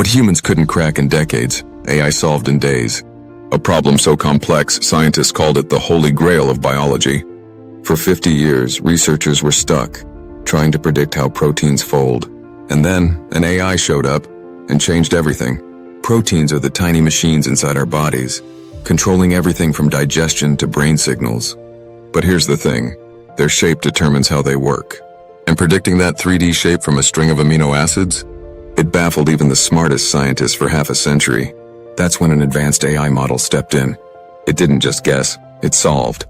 What humans couldn't crack in decades, AI solved in days. A problem so complex, scientists called it the holy grail of biology. For 50 years, researchers were stuck, trying to predict how proteins fold. And then, an AI showed up and changed everything. Proteins are the tiny machines inside our bodies, controlling everything from digestion to brain signals. But here's the thing, their shape determines how they work. And predicting that 3D shape from a string of amino acids? It baffled even the smartest scientists for half a century. That's when an advanced AI model stepped in. It didn't just guess, it solved.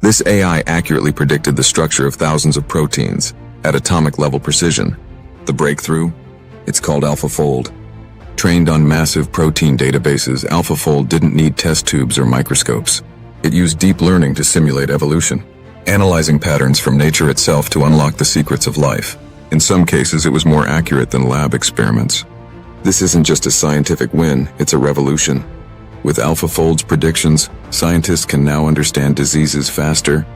This AI accurately predicted the structure of thousands of proteins at atomic level precision. The breakthrough? It's called AlphaFold. Trained on massive protein databases, AlphaFold didn't need test tubes or microscopes. It used deep learning to simulate evolution, analyzing patterns from nature itself to unlock the secrets of life. In some cases, it was more accurate than lab experiments. This isn't just a scientific win, it's a revolution. With AlphaFold's predictions, scientists can now understand diseases faster,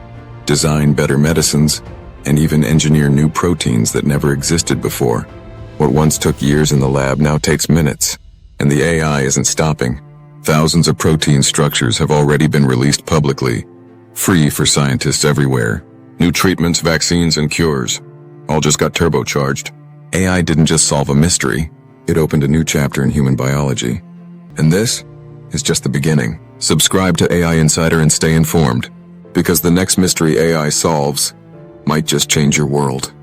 design better medicines, and even engineer new proteins that never existed before. What once took years in the lab now takes minutes, and the AI isn't stopping. Thousands of protein structures have already been released publicly, free for scientists everywhere. New treatments, vaccines, and cures all just got turbocharged. AI didn't just solve a mystery, it opened a new chapter in human biology. And this is just the beginning. Subscribe to AI Insider and stay informed, because the next mystery AI solves might just change your world.